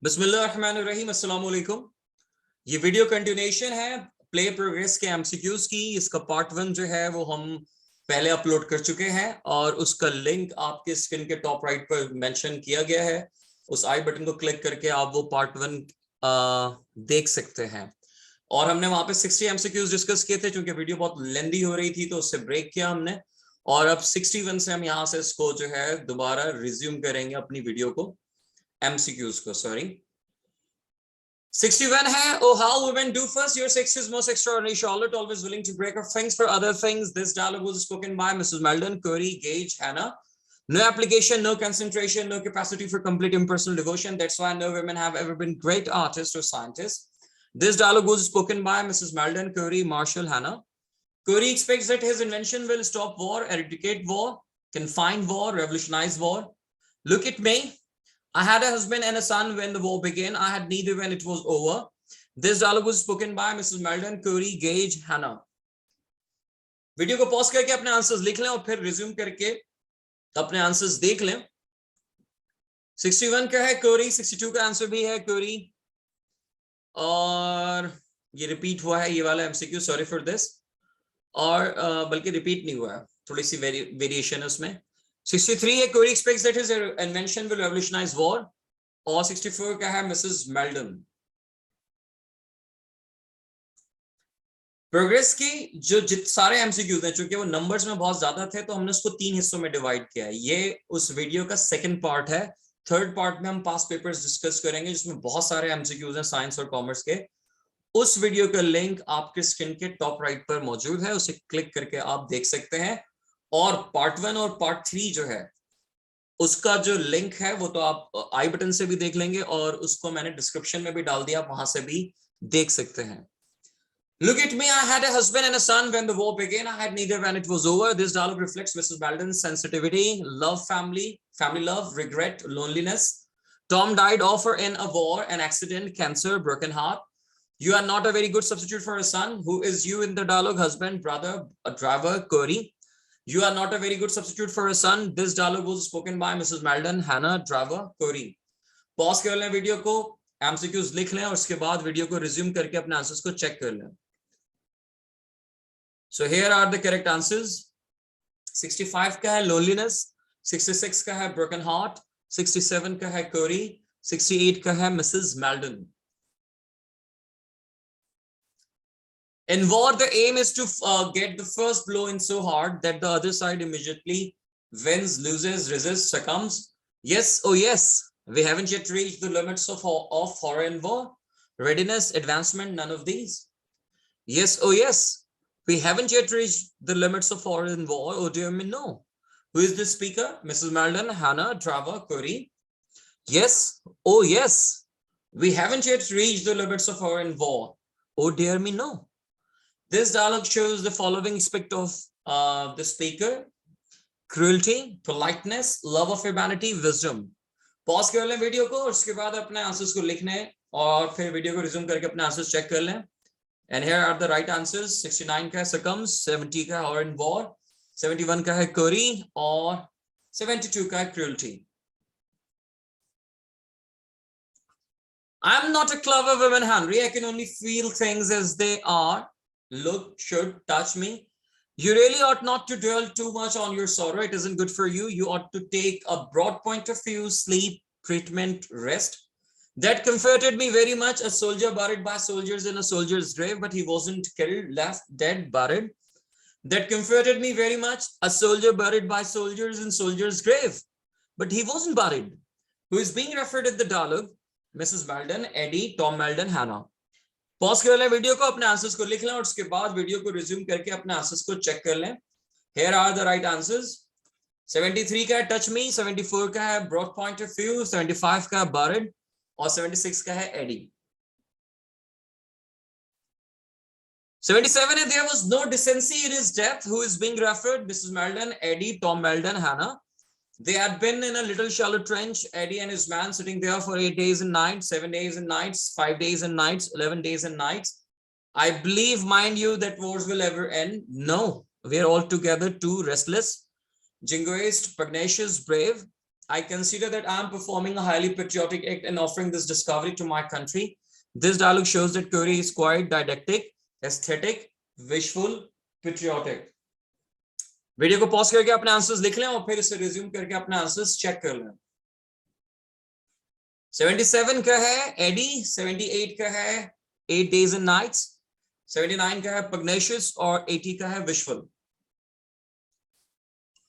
बिस्मिल्लाहिर्रहमानिर्रहीम, अस्सलाम वालेकुम। ये वीडियो कंटिन्यूएशन है प्ले प्रोग्रेस के एमसीक्यूज की। इसका पार्ट 1 जो है वो हम पहले अपलोड कर चुके हैं और उसका लिंक आपके स्क्रीन के टॉप राइट पर मेंशन किया गया है। उस आई बटन को क्लिक करके आप वो पार्ट 1 देख सकते हैं। और हमने वहां पे 60 एमसीक्यूज डिस्कस किए थे, क्योंकि वीडियो बहुत लेंदी हो रही थी तो उससे ब्रेक किया हमने। और अब 61 से हम यहाँ से इसको जो है दोबारा रिज्यूम करेंगे अपनी वीडियो को, एमसीक्यूज को, सॉरी। 61 है, oh how women do first, your sex is most extraordinary, Charlotte, always willing to break her things for other things. This dialogue was spoken by Mrs. Meldon, Curry, Gage, Hannah. No application, no concentration, no capacity for complete impersonal devotion. That's why no women have ever been great artists or scientists. This dialogue was spoken by Mrs. Meldon, Curry, Marshall, Hannah. Curry expects that his invention will stop war, eradicate war, confine war, revolutionize war. Look at me. I had a husband and a son when the war began. I had neither when it was over. This dialogue was spoken by Mrs. Meldon, Curry, Gage, Hannah. Video को pause करके अपने answers लिख लें और फिर resume करके अपने answers देख लें। 61 का है क्वेरी, 62 का आंसर भी है क्वेरी, और ये रिपीट हुआ है ये वाला एमसीक्यू, सॉरी फॉर दिस। और बल्कि रिपीट नहीं हुआ है, थोड़ी सी वेरिएशन है उसमें। 63 है query aspects that his invention will revolutionise war, और 64 का है मिसेस मेल्डन। प्रोग्रेस की जो सारे एमसीक्यूज हैं, चूंकि वो नंबर्स में बहुत ज्यादा थे तो हमने उसको 3 हिस्सों में डिवाइड किया है। ये उस वीडियो का सेकंड पार्ट है। थर्ड पार्ट में हम पास्ट पेपर्स डिस्कस करेंगे जिसमें बहुत सारे एमसीक्यूज हैं साइंस और कॉमर्स के। उस वीडियो का लिंक आपके स्क्रीन के टॉप राइट पर मौजूद है, उसे क्लिक करके आप देख सकते हैं। और पार्ट 1 और पार्ट 3 जो है उसका जो लिंक है वो तो आप आई बटन से भी देख लेंगे, और उसको मैंने डिस्क्रिप्शन में भी डाल दिया, आप वहां से भी देख सकते हैं। Look at me, I had a husband and a son when the war began. I had neither when it was over. This dialogue reflects Mrs. Meldon's sensitivity, love, family love, regret, loneliness. Tom died of or in a war, an accident, cancer, broken heart. You are not a very good substitute for a son. Who is you in the dialogue? Husband, brother, a driver, Corey. You are not a very good substitute for a son. This dialogue was spoken by Mrs. Meldon, Hannah, driver, Corey. Pause कर लें video को, MCQs लिख लें और उसके बाद video को resume करके अपने आंसर्स को चेक कर लें। So here are the correct answers. 65 का है loneliness, 66 का है broken heart, 67 का है Corey, 68 का है Mrs. Meldon. In war, the aim is to get the first blow in so hard that the other side immediately wins, loses, resists, succumbs. Yes, oh yes, we haven't yet reached the limits of foreign war. Readiness, advancement, none of these. Yes, oh yes, we haven't yet reached the limits of foreign war. Oh dear me, no. Who is this speaker? Mrs. Meldon, Hannah, Trevor, Curry. Yes, oh yes, we haven't yet reached the limits of foreign war. Oh dear me, no. This dialogue shows the following aspect of the speaker: cruelty, politeness, love of humanity, wisdom. Pause कर लें video को और उसके बाद अपने answers को लिखने और फिर वीडियो को रिज्यूम करके अपने आंसर्स चेक कर लें। And here are the right answers. 69 का है succumbs, 70 का है or in war, 71 का है Curry और 72 का है cruelty. I'm not a clever woman, Henry. I can only feel things as they are. Look, should, touch me. You really ought not to dwell too much on your sorrow. It isn't good for you. You ought to take a broad point of view, sleep, treatment, rest. That comforted me very much. A soldier buried by soldiers in a soldier's grave, but he wasn't killed, left dead, buried. That comforted me very much. A soldier buried by soldiers in soldier's grave, but he wasn't buried. Who is being referred in the dialogue? Mrs. Meldon, Eddie, Tom Meldon, Hannah. Pause कर लें video को, अपने answers को लिख लें और उसके बाद वीडियो को रिज्यूम करके अपने आंसर्स को चेक कर लें। Here are the right answers. 73 का है touch me, 74 का है broad point of view, 75 का है buried और 76 का है Eddie. 77 है there was no decency in his death. Who is being referred? Mrs. Meldon, Eddie, Tom Meldon, Hannah. They had been in a little shallow trench, Eddie and his man sitting there for 8 days and nights, 7 days and nights, 5 days and nights, 11 days and nights. I believe, mind you, that wars will ever end. No, we are all together too restless, jingoist, pugnacious, brave. I consider that I am performing a highly patriotic act and offering this discovery to my country. This dialogue shows that query is quite didactic, aesthetic, visual, patriotic. Video को pause करके अपने answers लिख लें और फिर इसे resume करके अपने आंसर्स चेक कर लें. 77 का है एडी, 78 का है 8 days and nights, 79 का है पग्नेशियस और 80 का है विजुअल.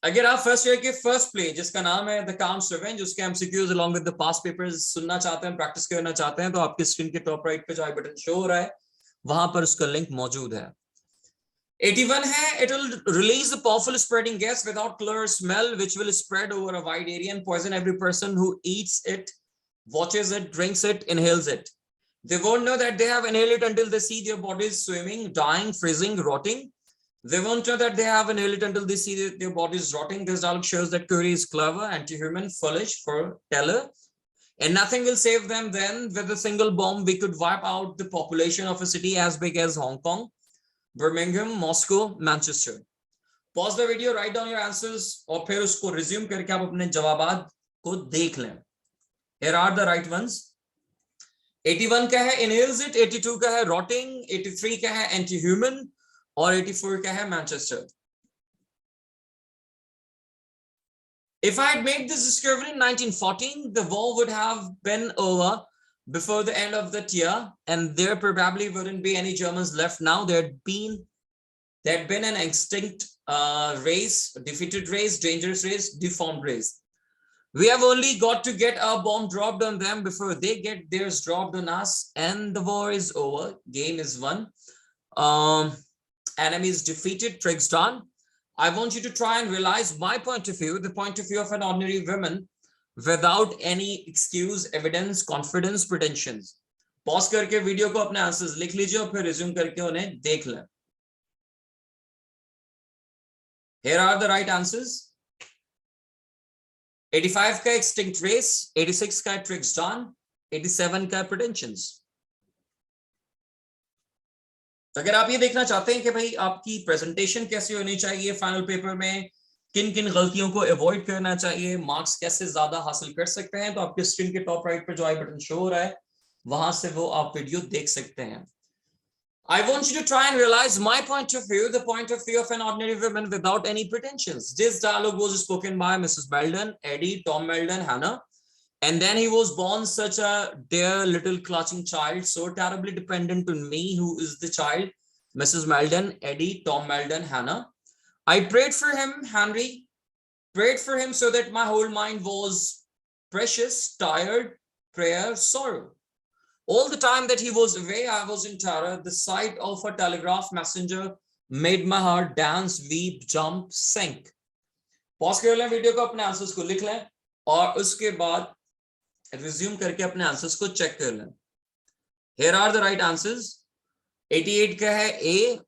अगर आप फर्स्ट ईयर के फर्स्ट प्ले जिसका नाम है द काम्स रिवेंज, उसके MCQs along with the past papers सुनना चाहते हैं, प्रैक्टिस करना चाहते हैं, तो आपकी स्क्रीन के टॉप राइट पे जो आई बटन शो हो रहा है वहां पर उसका लिंक मौजूद है. 81 है, it will release a powerful spreading gas without color or smell which will spread over a wide area and poison every person who eats it, watches it, drinks it, inhales it. They won't know that they have inhaled it until they see their bodies swimming, dying, freezing, rotting. They won't know that they have inhaled it until they see their bodies rotting. This dialogue shows that Curie is clever, anti-human, foolish, foreteller, and nothing will save them. Then with a single bomb we could wipe out the population of a city as big as Hong Kong, Birmingham, Moscow, Manchester. Pause the video, write down your answers और फिर उसको resume करके आप अपने जवाबात को देख लें. Here are the right ones. 81 का है inhales it, 82 का है rotting, 83 का है anti-human और 84 का है Manchester. If I had made this discovery in 1914, the war would have been over before the end of that year, and there probably wouldn't be any Germans left now. There'd been an extinct race, defeated race, dangerous race, deformed race. We have only got to get our bomb dropped on them before they get theirs dropped on us, and the war is over. Game is won. Enemy is defeated, tricks done. I want you to try and realize my point of view, the point of view of an ordinary woman, without any excuse, evidence, confidence, pretensions. Pause करके video को अपने answers लिख लीजिए और फिर resume करके उन्हें देख लें. Here are the right answers. 85 का extinct race, 86 का tricks done, 87 का pretensions. अगर आप ये देखना चाहते हैं कि भाई आपकी प्रेजेंटेशन कैसी होनी चाहिए फाइनल पेपर में, किन किन गलतियों को अवॉइड करना चाहिए, मार्क्स कैसे ज्यादा हासिल कर सकते हैं, तो आपके स्क्रीन के टॉप राइट पर जो आई बटन शो हो रहा है वहां से वो आप वीडियो देख सकते हैं. I want you to try and realize my point of view, the point of view of an ordinary woman without any pretensions. This dialogue was spoken by Mrs. Meldon, Eddie, Tom Meldon, Hannah, and then he was born such a dear little clutching child, so terribly dependent on me, who is the child, Mrs. Meldon, Eddie, Tom Meldon, Hannah. I prayed for him, Henry, prayed for him so that my whole mind was precious, tired, prayer, sorrow. All the time that he was away, I was in terror. The sight of a telegraph messenger made my heart dance, weep, jump, sink. Pause कर लें video को, अपने answers को लिख लें और उसके बाद रिज्यूम करके अपने आंसर्स को चेक कर लें. Here are the right answers. 88 का है A,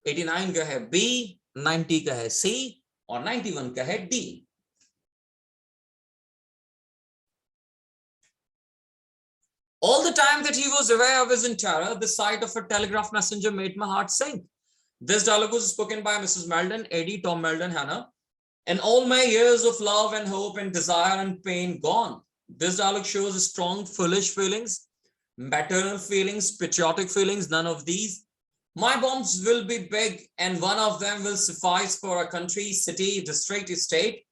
89 का है B, 90 का है C और 91 का है D. All the time that he was away, I was in terror. The sight of a telegraph messenger made my heart sink. This dialogue was spoken by Mrs. Meldon, Eddie, Tom Meldon, Hannah. And all my years of love and hope and desire and pain gone. This dialogue shows strong, foolish feelings, maternal feelings, patriotic feelings, none of these. My bombs will be big and one of them will suffice for a country, city, district, state.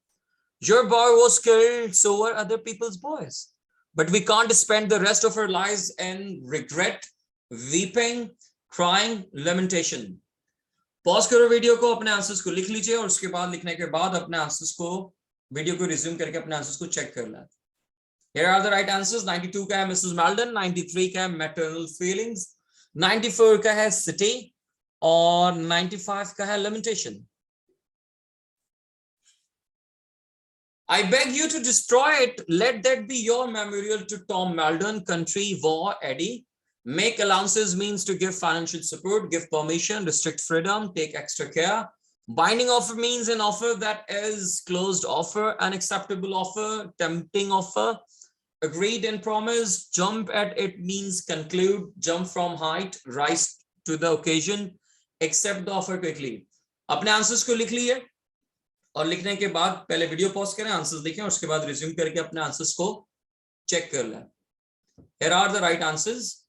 Your boy was killed, so were other people's boys. But we can't spend the rest of our lives in regret, weeping, crying, lamentation. Pause करो video को, अपने answers को लिख लीजिए और उसके बाद लिखने के बाद अपने आंसर्स को वीडियो को रिज्यूम करके अपने आंसर्स को चेक कर लें. Here are the right answers. 92 का है Mrs. Meldon, 93 का है maternal feelings, 94 का है city और 95 का है lamentation. I beg you to destroy it. Let that be your memorial to Tom Meldon, country, war, Eddie. Make allowances means to give financial support, give permission, restrict freedom, take extra care. Binding offer means an offer that is closed offer, unacceptable offer, tempting offer, agreed and promised. Jump at it means conclude, jump from height, rise to the occasion, accept the offer quickly. अपने answers को लिख लिए. और लिखने के बाद पहले video pause करें, आंसर्स लिखें, उसके बाद रिज्यूम करके अपने आंसर्स को चेक कर लें। Here are the right answers.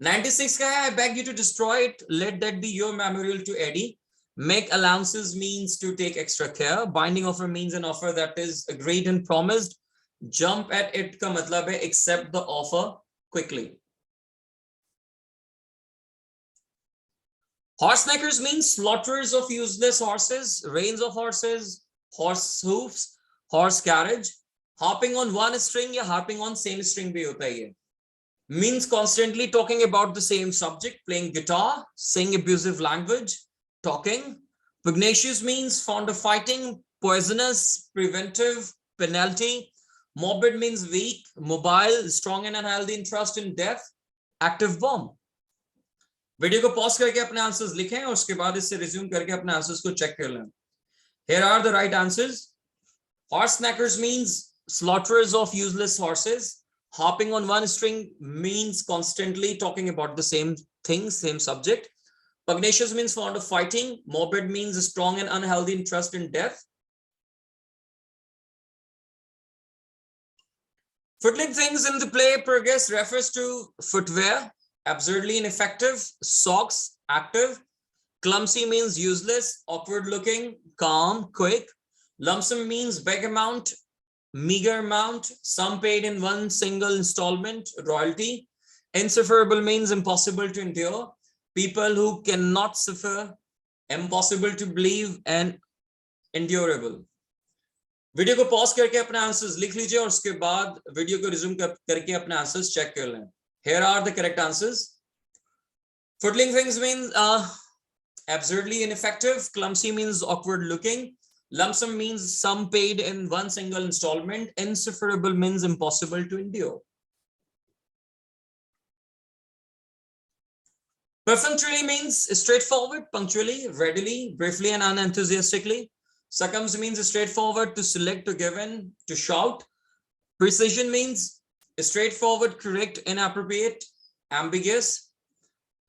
96 का है, I beg you to destroy it. Let that be your memorial to Eddie. Make allowances means to take extra care. Binding offer means an offer that is agreed and promised. Jump at it का मतलब है accept the offer quickly. Horse knackers means slaughterers of useless horses, reins of horses, horse hoofs, horse carriage. Harping on one string या harping on same string भी होता है ये. Means constantly talking about the same subject, playing guitar, saying abusive language, talking. Pugnacious means fond of fighting, poisonous, preventive, penalty. Morbid means weak, mobile, strong and unhealthy interest in death, active bomb. Video को pause करके अपने answers लिखें और उसके बाद इससे resume करके अपने आंसर्स को चेक कर लें। Here are the right answers. Horse knackers means slaughterers of useless horses. Hopping on one string means constantly talking about the same thing, same subject. Pugnacious means fond of fighting. Morbid means a strong and unhealthy interest in death. Footling things in the play progress refers to footwear. Absurdly ineffective, socks, active. Clumsy means useless, awkward looking, calm, quick. Lump sum means big amount, meager amount, sum paid in one single installment, royalty. Insufferable means impossible to endure. People who cannot suffer, impossible to believe, and endurable. Video को pause करके अपने answers लिख लीजिए और उसके बाद video को resume करके अपने आंसर्स चेक कर लें। Here are the correct answers. Footling things means absurdly ineffective. Clumsy means awkward looking. Lump sum means sum paid in one single installment. Insufferable means impossible to endure. Perfunctorily means straightforward, punctually, readily, briefly, and unenthusiastically. Succumbs means straightforward, to select, to give in, to shout. Precision means straightforward, correct, inappropriate, ambiguous.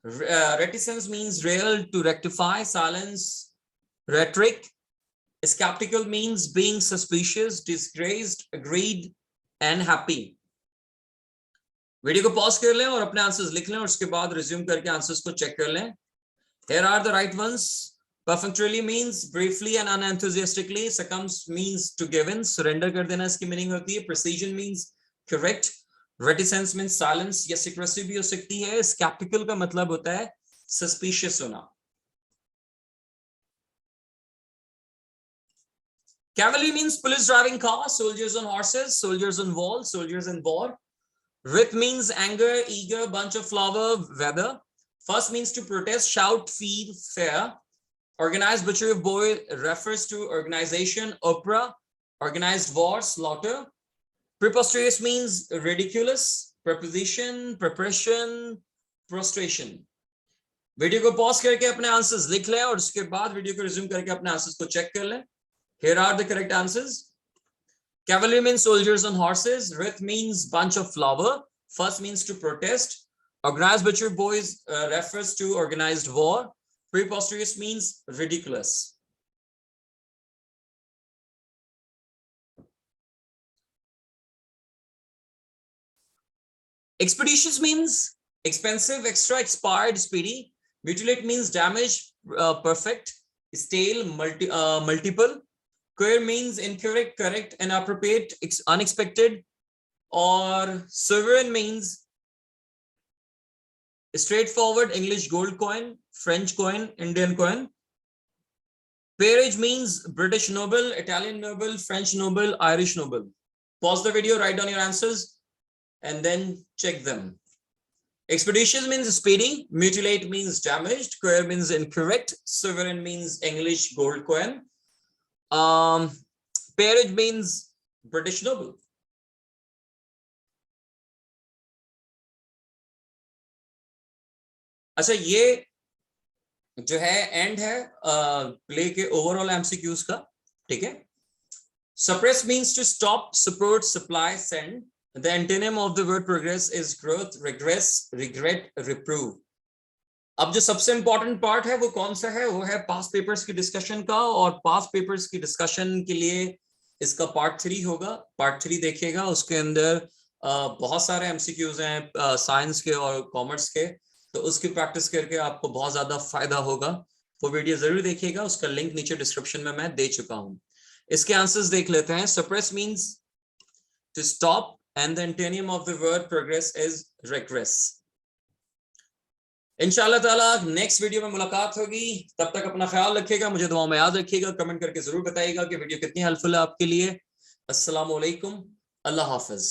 Reticence means rail, to rectify, silence, rhetoric. Skeptical means being suspicious, disgraced, agreed, and happy. Video को pause कर लें और अपने answers लिख लें और उसके बाद रिज्यूम करके आंसर्स को चेक कर लें। Here are the right ones. Perfunctorily means briefly and unenthusiastically. Succumbs means to give in, surrender कर देना इसकी मीनिंग होती है। Precision means correct. Reticence means silence या secrecy भी हो सकती है। Skeptical का मतलब होता है suspicious होना। Cavalry means police driving cars, soldiers on horses, soldiers on walls, soldiers in war. Rith means anger, eager, bunch of flower, weather. First means to protest, shout, feed, fair. Organized butchery of boy refers to organization, opera. Organized war, slaughter. Preposterous means ridiculous. Preposition, preparation, prostration. Video को pause करके अपने answers लिख लें और उसके बाद video को resume करके अपने आंसर्स को चेक कर लें। Here are the correct answers. Cavalry means soldiers on horses. Rith means bunch of flower. First means to protest. Organized butcher boys refers to organized war. Preposterous means ridiculous. Expeditious means expensive, extra, expired, speedy. Mutilate means damaged, perfect, stale, multiple. Queer means incorrect, correct, inappropriate, unexpected. Or sovereign means straightforward, English gold coin, French coin, Indian coin. Peerage means British noble, Italian noble, French noble, Irish noble. Pause the video, write down your answers, and then check them. Expeditious means speedy. Mutilate means damaged. Queer means incorrect. Sovereign means English gold coin. Peerage means British noble. अच्छा, ये जो है and है play के overall MCQs का, ठीक है। Suppress means to stop, support, supply, send. The antonym of the word progress is growth, regress, regret, reprove. अब जो सबसे इंपॉर्टेंट पार्ट है वो कौन सा है, वो है पास पेपर्स की डिस्कशन का। और पास पेपर्स की डिस्कशन के लिए इसका पार्ट 3 होगा। पार्ट 3 देखिएगा, उसके अंदर बहुत सारे एमसीक्यूज हैं साइंस के और कॉमर्स के, तो उसकी प्रैक्टिस करके आपको बहुत ज्यादा फायदा होगा। वो वीडियो जरूर देखिएगा, उसका लिंक नीचे डिस्क्रिप्शन में मैं दे चुका हूं। इसके आंसर्स देख लेते हैं। Suppress means to stop and the antonym of the word progress is regress. इंशाल्लाह ताला नेक्स्ट वीडियो में मुलाकात होगी। तब तक अपना ख्याल रखिएगा, मुझे दुआ में याद रखिएगा, कमेंट करके जरूर बताइएगा कि वीडियो कितनी हेल्पफुल है आपके लिए। अस्सलाम वालेकुम, अल्लाह हाफिज।